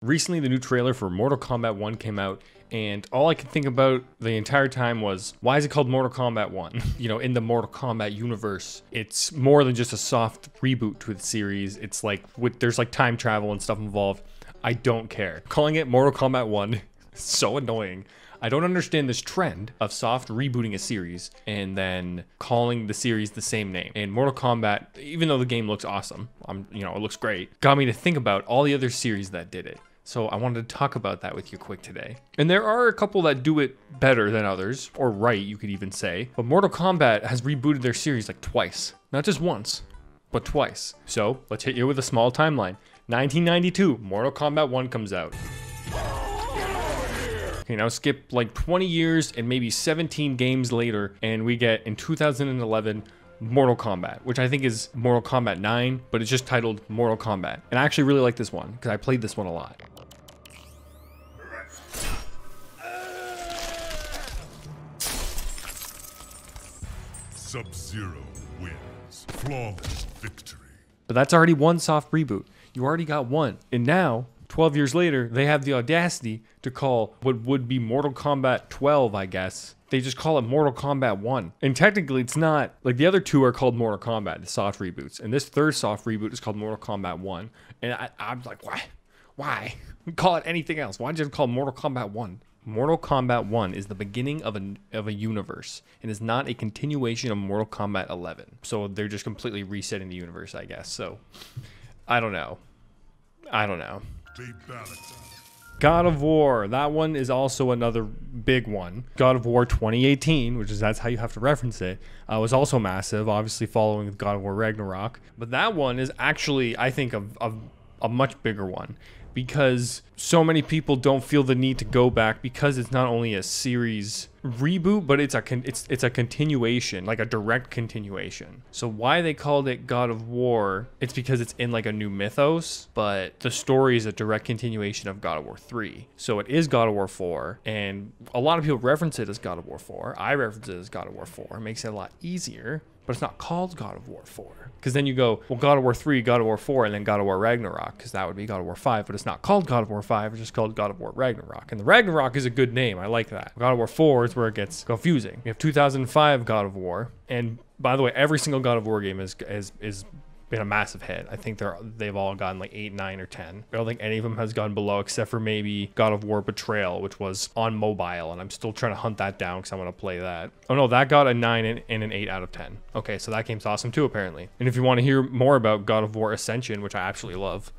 Recently, the new trailer for Mortal Kombat 1 came out, and all I could think about the entire time was, why is it called Mortal Kombat 1? You know, in the Mortal Kombat universe, it's more than just a soft reboot to the series. It's like, there's like time travel and stuff involved. I don't care. Calling it Mortal Kombat 1 is so annoying. I don't understand this trend of soft rebooting a series and then calling the series the same name. And Mortal Kombat, even though the game looks awesome, it looks great, got me to think about all the other series that did it. So I wanted to talk about that with you quick today. And there are a couple that do it better than others, or right, you could even say. But Mortal Kombat has rebooted their series like twice. Not just once, but twice. So let's hit you with a small timeline. 1992, Mortal Kombat 1 comes out. Okay, now skip like 20 years and maybe 17 games later, and we get in 2011 Mortal Kombat, which I think is Mortal Kombat 9, but it's just titled Mortal Kombat. And I actually really like this one because I played this one a lot. Sub-Zero wins. Flawless victory. But that's already one soft reboot. You already got one. And now, 12 years later, they have the audacity to call what would be Mortal Kombat 12, I guess. They just call it Mortal Kombat 1. And technically, it's not. Like, the other two are called Mortal Kombat, the soft reboots. And this third soft reboot is called Mortal Kombat 1. And I'm like, why? Why? Call it anything else. Why just call it Mortal Kombat 1? Mortal Kombat 1 is the beginning of a universe and is not a continuation of Mortal Kombat 11. So they're just completely resetting the universe, I guess. So, I don't know. God of War, that one is also another big one. God of War 2018, that's how you have to reference it, was also massive, obviously following God of War Ragnarok. But that one is actually, I think, a much bigger one, because so many people don't feel the need to go back, because it's not only a series reboot, but it's a continuation, like a direct continuation. So why they called it God of War, it's because it's in like a new mythos, but the story is a direct continuation of God of War 3. So it is God of War 4, and a lot of people reference it as God of War 4. I reference it as God of War 4. It makes it a lot easier, but it's not called God of War 4. Because then you go, well, God of War 3, God of War 4, and then God of War Ragnarok, because that would be God of War 5, but it's not called God of War 5, it's just called God of War Ragnarok. And the Ragnarok is a good name, I like that. God of War 4 is where it gets confusing. We have 2005 God of War, and by the way, every single God of War game is been a massive hit. I think they've all gotten like 8, 9, or 10. I don't think any of them has gone below, except for maybe God of War Betrayal, which was on mobile, and I'm still trying to hunt that down because I want to play that. Oh no, that got a 9 and an 8 out of 10. Okay, so that game's awesome too, apparently. And if you want to hear more about God of War Ascension, which I absolutely love,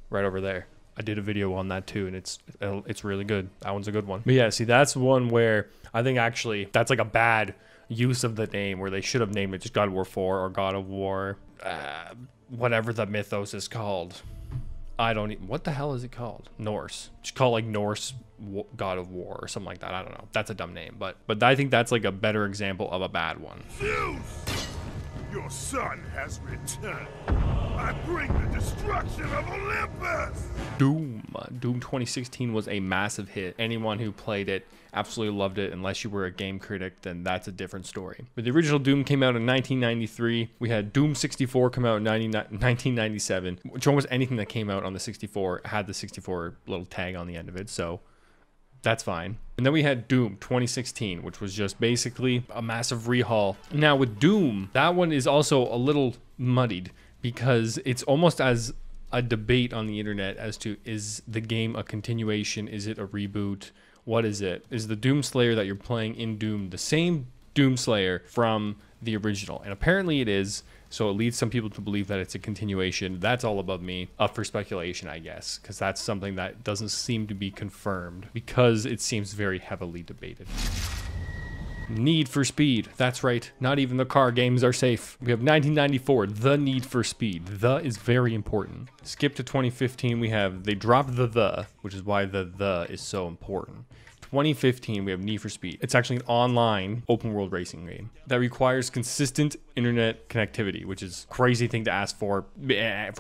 right over there, I did a video on that too, and it's really good. That one's a good one. But yeah, see, that's one where I think actually that's like a bad use of the name, where they should have named it just God of War 4 or God of War whatever the mythos is called. What the hell is it called? Norse. Just call it like Norse God of War or something like that. I don't know. That's a dumb name, but I think that's like a better example of a bad one. Zeus! Your son has returned. I bring the destruction of Olympus! Doom 2016 was a massive hit. Anyone who played it absolutely loved it. Unless you were a game critic, then that's a different story. But the original Doom came out in 1993. We had Doom 64 come out in 1997, which almost anything that came out on the 64 had the 64 little tag on the end of it, so that's fine. And then we had Doom 2016, which was just basically a massive rehaul. Now with Doom, that one is also a little muddied, because it's almost as a debate on the internet as to, is the game a continuation? Is it a reboot? What is it? Is the Doom Slayer that you're playing in Doom the same Doom Slayer from the original? And apparently it is, so it leads some people to believe that it's a continuation. That's all above me, up for speculation, I guess, because that's something that doesn't seem to be confirmed, because it seems very heavily debated. Need for Speed. That's right. Not even the car games are safe. We have 1994, The Need for Speed. The is very important. Skip to 2015, they dropped the, which is why the is so important. 2015, we have Need for Speed. It's actually an online open world racing game that requires consistent internet connectivity, which is a crazy thing to ask for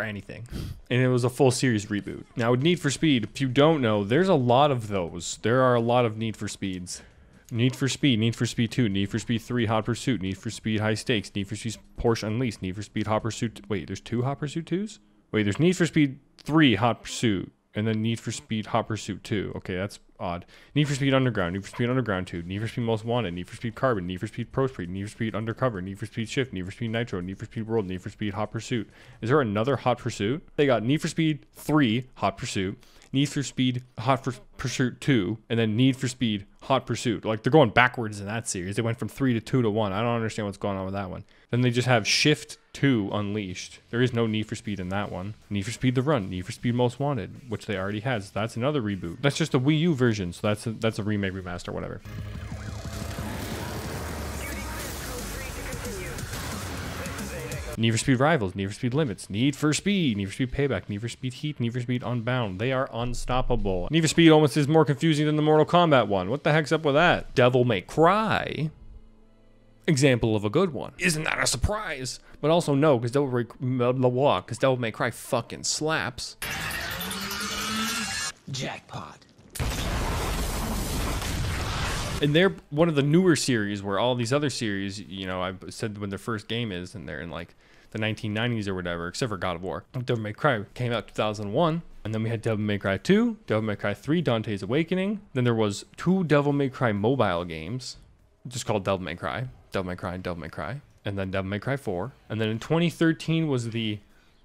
anything. And it was a full series reboot. Now with Need for Speed, if you don't know, there's a lot of those. There are a lot of Need for Speeds. Need for Speed, Need for Speed 2, Need for Speed 3, Hot Pursuit, Need for Speed High Stakes, Need for Speed Porsche Unleashed, Need for Speed Hot Pursuit. Wait, there's 2 Hot Pursuit 2s? Wait, there's Need for Speed 3 Hot Pursuit, and then Need for Speed Hot Pursuit 2. Okay, that's odd. Need for Speed Underground, Need for Speed Underground 2, Need for Speed Most Wanted, Need for Speed Carbon, Need for Speed Pro Speed, Need for Speed Undercover, Need for Speed Shift, Need for Speed Nitro, Need for Speed World, Need for Speed Hot Pursuit. Is there another Hot Pursuit? They got Need for Speed 3 Hot Pursuit, Need for Speed Hot Pursuit 2, and then Need for Speed Hot Pursuit. Like, they're going backwards in that series. They went from 3 to 2 to 1. I don't understand what's going on with that one. Then they just have Shift 2 Unleashed. There is no Need for Speed in that one. Need for Speed The Run, Need for Speed Most Wanted, which they already had. So that's another reboot. That's just a Wii U version, so that's a remake, remaster, whatever. Need for Speed Rivals, Need for Speed Limits, Need for Speed Payback, Need for Speed Heat, Need for Speed Unbound. They are unstoppable. Need for Speed almost is more confusing than the Mortal Kombat one. What the heck's up with that? Devil May Cry. Example of a good one. Isn't that a surprise? But also no, because Devil May Cry fucking slaps. Jackpot. And they're one of the newer series where all these other series, you know, I said when their first game is, and they're in like the 1990s or whatever, except for God of War. Devil May Cry came out 2001, and then we had Devil May Cry 2, Devil May Cry 3, Dante's Awakening. Then there was 2 Devil May Cry mobile games, just called Devil May Cry, Devil May Cry, and Devil May Cry, and then Devil May Cry 4. And then in 2013 was the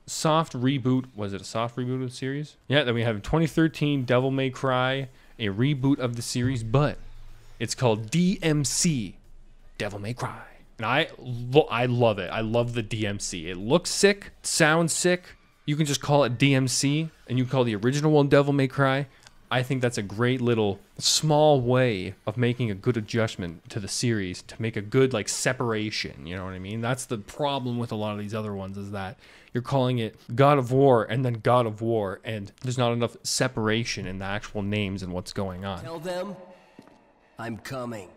soft reboot. Was it a soft reboot of the series? Yeah, then we have 2013 Devil May Cry, a reboot of the series, but it's called DMC, Devil May Cry. And I love it. I love the DMC. It looks sick, sounds sick. You can just call it DMC, and you can call the original one Devil May Cry. I think that's a great little small way of making a good adjustment to the series to make a good like separation. You know what I mean? That's the problem with a lot of these other ones, is that you're calling it God of War and then God of War, and there's not enough separation in the actual names and what's going on. Tell them I'm coming.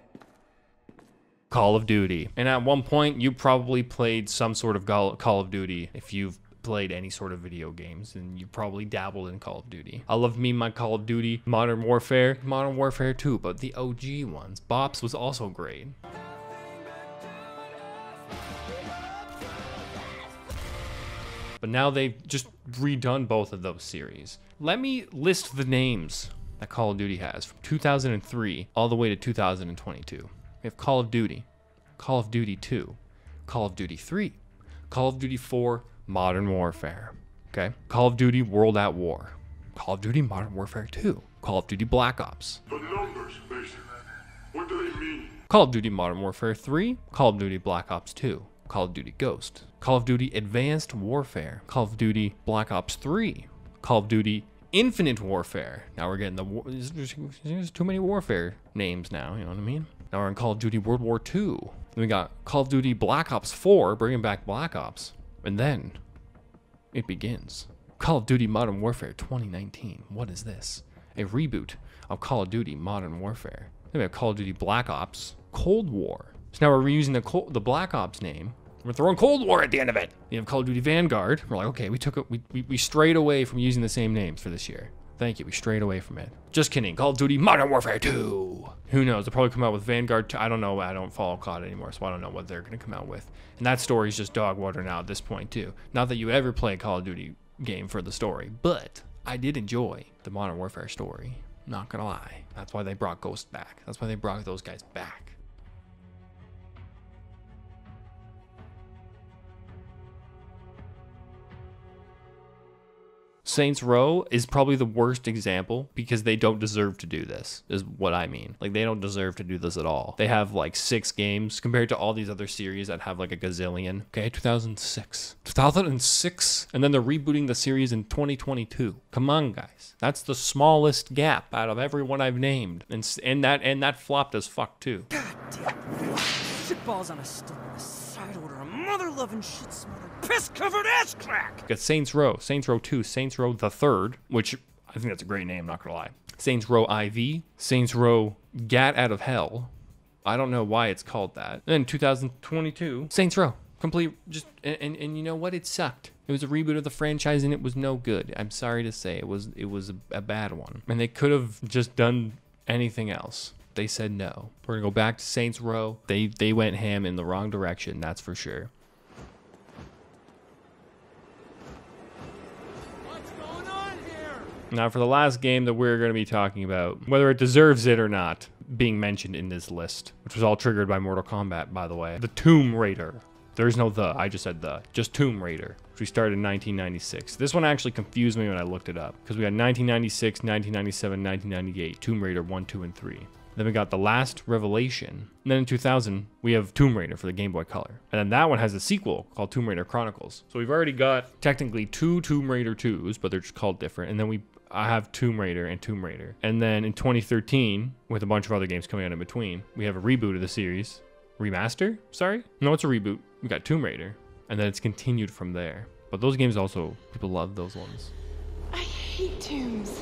Call of Duty. And at one point, you probably played some sort of Call of Duty. If you've played any sort of video games, and you probably dabbled in Call of Duty. I love me my Call of Duty, Modern Warfare 2, but the OG ones. Bops was also great. But now they've just redone both of those series. Let me list the names that Call of Duty has from 2003 all the way to 2022. We have Call of Duty, Call of Duty 2, Call of Duty 3, Call of Duty 4, Modern Warfare, okay? Call of Duty World at War, Call of Duty Modern Warfare 2, Call of Duty Black Ops. The numbers, basically. What do they mean? Call of Duty Modern Warfare 3, Call of Duty Black Ops 2, Call of Duty Ghost, Call of Duty Advanced Warfare, Call of Duty Black Ops 3, Call of Duty Infinite Warfare. Now we're getting there's too many warfare names now, you know what I mean? Now we're in Call of Duty World War II. Then we got Call of Duty Black Ops 4, bringing back Black Ops. And then it begins. Call of Duty Modern Warfare 2019. What is this? A reboot of Call of Duty Modern Warfare. Then we have Call of Duty Black Ops Cold War. So now we're reusing the Black Ops name. We're throwing Cold War at the end of it. We have Call of Duty Vanguard. We're like, okay, we strayed away from using the same names for this year. Thank you, we strayed away from it. Just kidding, Call of Duty Modern Warfare 2. Who knows, they'll probably come out with Vanguard 2. I don't know, I don't follow COD anymore, so I don't know what they're gonna come out with. And that story's just dog water now at this point too. Not that you ever play a Call of Duty game for the story, but I did enjoy the Modern Warfare story. Not gonna lie. That's why they brought Ghost back. That's why they brought those guys back. Saints Row is probably the worst example because they don't deserve to do this, is what I mean. Like, they don't deserve to do this at all. They have like 6 games compared to all these other series that have like a gazillion. Okay, 2006. 2006. And then they're rebooting the series in 2022. Come on, guys. That's the smallest gap out of everyone I've named. And that flopped as fuck too. God damn. Shitballs on a stick with a side order. A mother-loving shit-smothered, piss-covered ass crack. Got Saints Row 2, Saints Row the Third, which I think that's a great name, not gonna lie. Saints Row IV, Saints Row Gat Out of Hell. I don't know why it's called that. And then 2022, Saints Row. Complete, just, and you know what? It sucked. It was a reboot of the franchise and it was no good. I'm sorry to say, it was a bad one. And they could have just done anything else. They said no. We're gonna go back to Saints Row. They went ham in the wrong direction, that's for sure. Now for the last game that we're going to be talking about, whether it deserves it or not, being mentioned in this list, which was all triggered by Mortal Kombat, by the way. The Tomb Raider. There's no the, I just said the. Just Tomb Raider, which we started in 1996. This one actually confused me when I looked it up, because we had 1996, 1997, 1998, Tomb Raider 1, 2, and 3. Then we got The Last Revelation. And then in 2000, we have Tomb Raider for the Game Boy Color. And then that one has a sequel called Tomb Raider Chronicles. So we've already got technically 2 Tomb Raider 2s, but they're just called different. And then I have Tomb Raider and Tomb Raider. And then in 2013, with a bunch of other games coming out in between, we have a reboot of the series. Remaster? Sorry? No, it's a reboot. We got Tomb Raider. And then it's continued from there. But those games also, people love those ones. I hate tombs.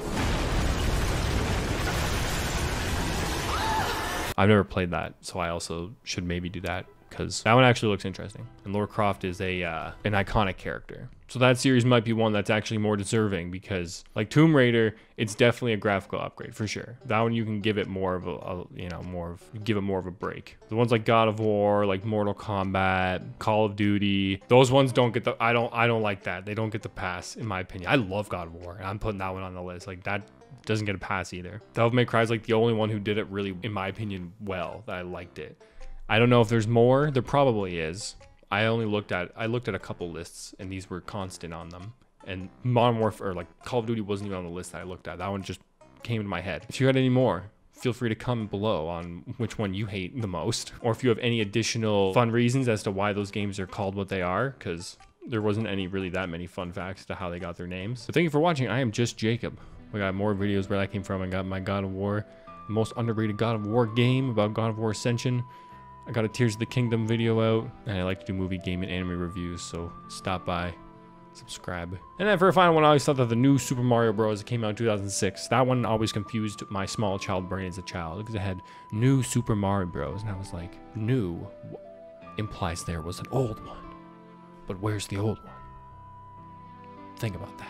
I've never played that, so I also should maybe do that, because that one actually looks interesting. And Lara Croft is an iconic character. So that series might be one that's actually more deserving, because like Tomb Raider, it's definitely a graphical upgrade for sure. That one you can give it more of give it more of a break. The ones like God of War, like Mortal Kombat, Call of Duty, those ones don't get the, I don't like that. They don't get the pass, in my opinion. I love God of War, and I'm putting that one on the list. Like that doesn't get a pass either. Devil May Cry is like the only one who did it really, in my opinion, well, that I liked it. I don't know if there's more. There probably is. I looked at a couple lists, and these were constant on them. And Modern Warfare, or like Call of Duty, wasn't even on the list that I looked at. That one just came into my head. If you had any more, feel free to comment below on which one you hate the most, or if you have any additional fun reasons as to why those games are called what they are, because there wasn't any really that many fun facts to how they got their names. So thank you for watching. I am just Jacob. We got more videos where that came from. I got my God of War, the most underrated God of War game about God of War Ascension. I got a Tears of the Kingdom video out, and I like to do movie, game, and anime reviews, so stop by, subscribe. And then for a final one, I always thought that the new Super Mario Bros. That came out in 2006, that one always confused my small child brain as a child, because it had new Super Mario Bros. And I was like, new implies there was an old one, but where's the old one? Think about that.